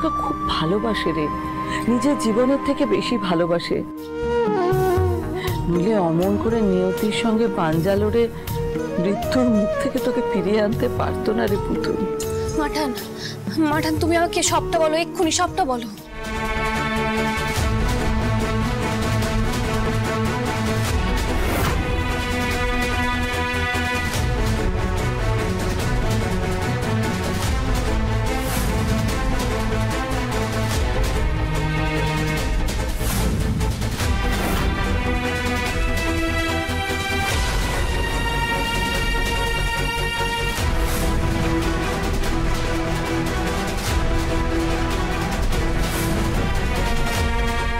তোকে খুব ভালোবাসে রে, নিজের জীবনের থেকে বেশি ভালোবাসে। নইলে অমন করে নিয়তির সঙ্গে পাঞ্জা লড়ে মৃত্যুর মুখ থেকে তোকে ফিরিয়ে আনতে পারতো না রে পুতুল। মাঠান, মাঠান তুমি আমাকে সবটা বলো, এক্ষুনি সবটা বলো।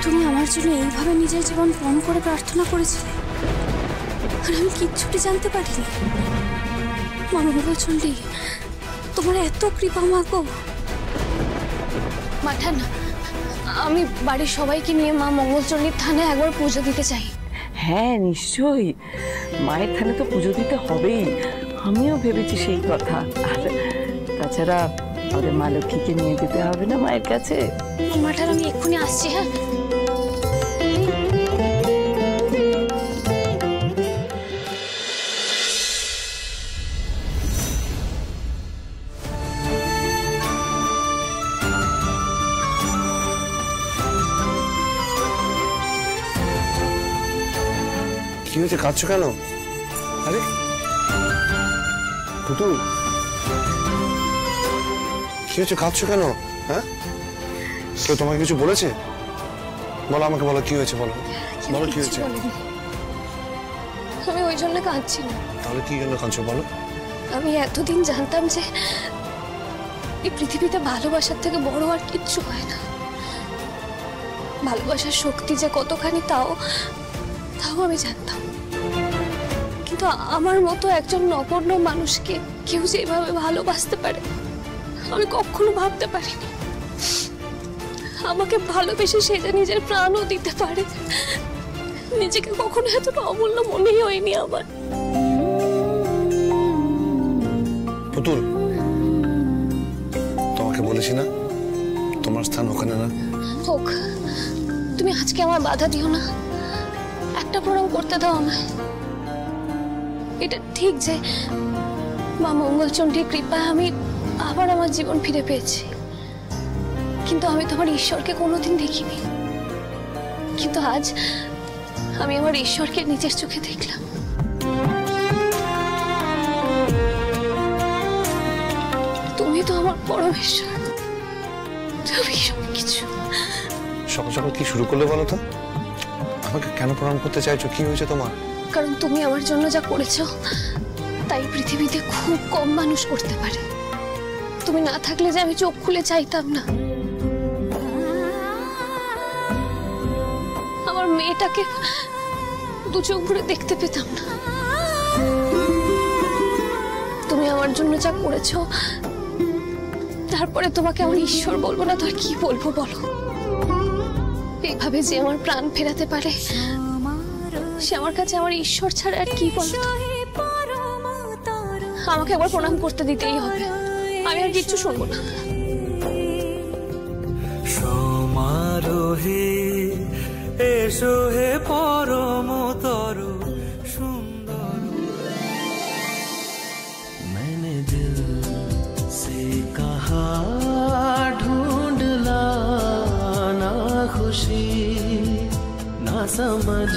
তুমি আমার জন্য এইভাবে নিজের জীবন পণ করে প্রার্থনা করেছিলে, আর আমি কিচ্ছুটি জানতে পারিনি। মা মঙ্গলচণ্ডী, তোমার এত কৃপা মাগো। মাঠান, আমি বাড়ির সবাইকে নিয়ে মা মঙ্গলচণ্ডীর থানায় একবার পুজো দিতে চাই। হ্যাঁ নিশ্চয়ই, মায়ের থানে তো পুজো দিতে হবেই, আমিও ভেবেছি সেই কথা। আর তাছাড়া ওদের মা লক্ষ্মীকে নিয়ে যেতে হবে না মায়ের কাছে। মাঠান আমি এক্ষুনি আসছি। হ্যাঁ কি হয়েছে, কাঁদছো কেন? আরে পুতুল, কি হয়েছে, কাঁদছো কেন? হ্যাঁ, কেউ তোমাকে কিছু বলেছে? বলো আমাকে, বলো কি হয়েছে, বলো বলো কি হয়েছে। আমি ওই জন্য কাঁদছি না। তাহলে কি জন্য কাঁদছো বলো? আমি এতদিন জানতাম যে এই পৃথিবীতে ভালোবাসার থেকে বড় আর কিচ্ছু হয় না। ভালোবাসার শক্তি যে কতখানি তাও আমি জানতাম, কিন্তু আমার মতো একজন নগণ্য মানুষকে কেউ যেভাবে ভালোবাসতে পারে আমি কখনো ভাবতে পারিনি। আমাকে ভালোবেসে সে যে নিজের প্রাণও দিতে পারে, নিজেকে কখনো এতটা অমূল্য মনেই হয়নি আমার। পুতুল, তোমাকে বলেছি না তোমার স্থান ওখানে না। হোক, তুমি আজকে আমার বাধা দিও না, একটা প্রণাম করতে দাও আমায়। এটা ঠিক যে মা মঙ্গলচণ্ডীর কৃপায় আমি আবার আমার জীবন ফিরে পেয়েছি, কিন্তু আমি তোমার ঈশ্বরকে কোনোদিন দেখিনি। কিন্তু আজ আমি আমার ঈশ্বরকে নিজের চোখে দেখলাম। তুমি তো আমার পরমেশ্বর, তুমি সবকিছু। সকাল সকাল কি শুরু করলে বলো তো? আমাকে কেন প্রণাম করতে চাইছো, কি হয়েছে তোমার? কারণ তুমি আমার জন্য যা করেছো তাই পৃথিবীতে খুব কম মানুষ করতে পারে। তুমি না থাকলে যে আমি চোখ খুলে চাইতাম না, আমার মেয়েটাকে দু চোখ ভরে দেখতে পেতাম না। তুমি আমার জন্য যা করেছো তারপরে তোমাকে আমার ঈশ্বর বলবো না তো আর কি বলবো বলো? এইভাবে যে আমার প্রাণ ফেরাতে পারে সে আমার কাছে আমার ঈশ্বর ছাড়া আর কি বলতো? আমাকে একবার প্রণাম করতে দিতেই হবে, আমি আর কিচ্ছু শুনবো না। সমারোহে এসো হে পরমতর সুন্দর, मैंने दिल से कहा ढूंढ लाना खुशी, ना समझ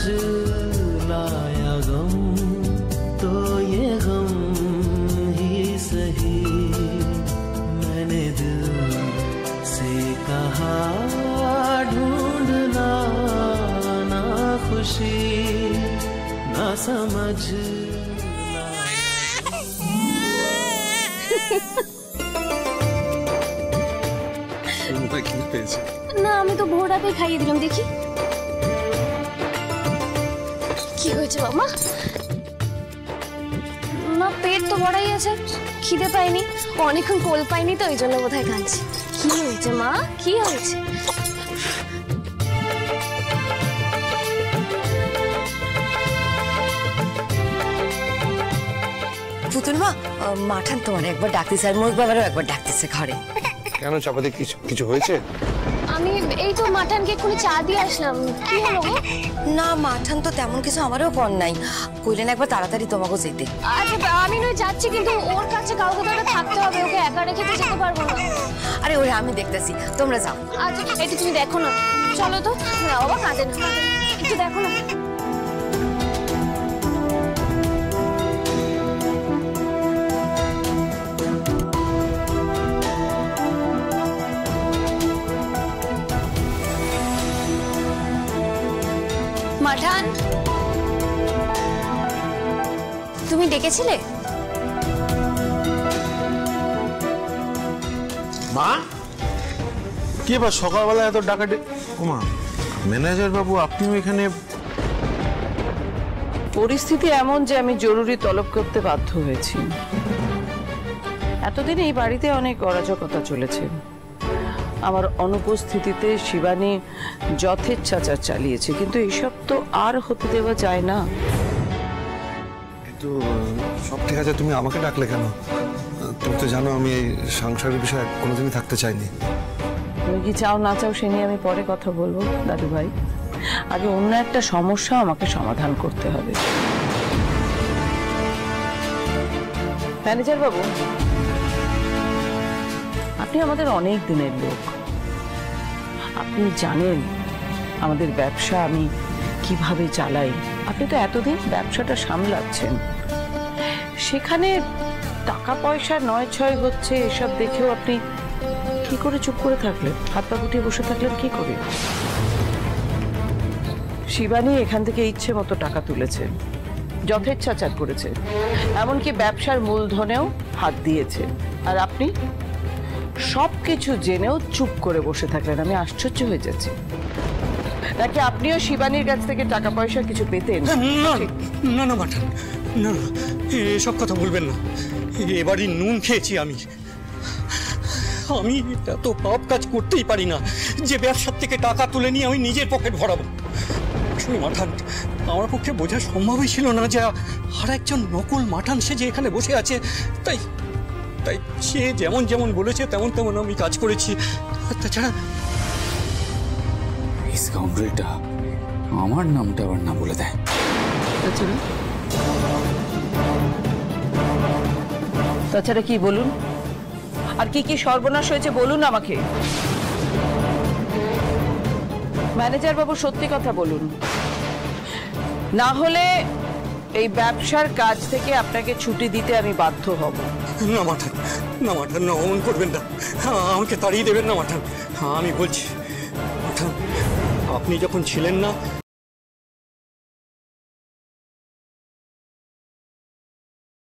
लाया गम तो ये गम ही सही, मैंने दिल से कहा ढूंढ लाना खुशी, ना समझ না আমি তো ভোর রাতে খাইয়ে দিলাম। দেখি কি হয়েছে বাবা? না পেট তো বড়াই আছে, খিদে পাইনি, অনেকক্ষণ কোল পাইনি তো ওই জন্য বোধহয় কাঁদছি। কি হয়েছে মা, কি হয়েছে? পুতুল মা, মাঠান তোমার একবার ডাকতেছে আর মোর বাবারও একবার ডাকতেছে ঘরে। কেন চাপা দিয়ে কিছু কিছু হয়েছে? আমি এই তো মাঠানকে এক্ষুনি চা দিয়ে আসলাম। কি হলো গো? না মাঠান তো তেমন কিছু আমারও কর নাই, কইলেন একবার তাড়াতাড়ি তোমাকে যেতে। আচ্ছা আমি নয় যাচ্ছি, কিন্তু ওর কাছে কাউকে তো একটা থাকতে হবে, ওকে একা রেখে তো যেতে পারবো না। আরে ওরে আমি দেখতেছি, তোমরা যাও। আচ্ছা একটু তুমি দেখো না, চলো তো। না বাবা কাঁদে না, একটু দেখো না। মাঠান, তুমি ডেকেছিলে? মা কি এবার সকালবেলা এত ডাকাডাকি? ওমা, ম্যানেজার বাবু আপনিও এখানে? পরিস্থিতি এমন যে আমি জরুরি তলব করতে বাধ্য হয়েছি। এতদিন এই বাড়িতে অনেক অরাজকতা চলেছে। আমার অনুপস্থিতিতে শিবানী যথেচ্ছাচার চালিয়েছে, কিন্তু এইসব তো আর হতে দেওয়া যায় না। কিন্তু সব ঠিক আছে, তুমি আমাকে ডাকলে কেন? তুমি তো জানো আমি এই সংসারের বিষয়ে কোনোদিনই থাকতে চাইনি। তুমি কি চাও না চাও সে নিয়ে আমি পরে কথা বলবো দাদু ভাই। আগে অন্য একটা সমস্যা আমাকে সমাধান করতে হবে। ম্যানেজার বাবু, আপনি আমাদের অনেক দিনের লোক। আপনি জানেন আমাদের ব্যবসা আমি কিভাবে চালাই। আপনি তো এতদিন ব্যবসাটা সামলাচ্ছেন, সেখানে টাকা পয়সা নয় ছয় হচ্ছে এসব দেখেও আপনি কি করে চুপ করে থাকলেন? হাত পা গুটিয়ে বসে থাকলেন কি করে? শিবানী এখান থেকে ইচ্ছে মতো টাকা তুলেছে, যথেচ্ছাচার করেছে, এমনকি ব্যবসার মূলধনেও হাত দিয়েছে, আর আপনি সবকিছু জেনেও চুপ করে বসে থাকলেন। আমি আশ্চর্য হয়ে যাচ্ছি। নাকি আপনিও শিবানীর কাছ থেকে টাকা পয়সা কিছু পেতেন? না না মাঠান, না না, এসব কথা বলবেন না। এবারই নুন খেয়েছি আমি। আমি এত পাপ কাজ করতেই পারি না যে ব্যবসার থেকে টাকা তুলে নিয়ে আমি নিজের পকেট ভরাবো। আসলে মাঠান, আমার পক্ষে বোঝা সম্ভবই ছিল না যে আর একজন নকল মাঠান সে যে এখানে বসে আছে। তাই তাই সে যেমন যেমন বলেছে তেমন তেমন আমি কাজ করেছি। তাছাড়া স্কাউন্ডারটা আমার নামটা আবার না বলে দেয়। তাছাড়া কি বলুন, আর কি কি সর্বনাশ হয়েছে বলুন আমাকে। ম্যানেজার বাবু সত্যি কথা বলুন, না হলে এই ব্যবসার কাজ থেকে আপনাকে ছুটি দিতে আমি বাধ্য হব। না মাঠান, না মাঠান, না অমন করবেন না, আমাকে তাড়িয়ে দেবেন না মাঠান। আমি বলছি মাঠান, আপনি যখন ছিলেন না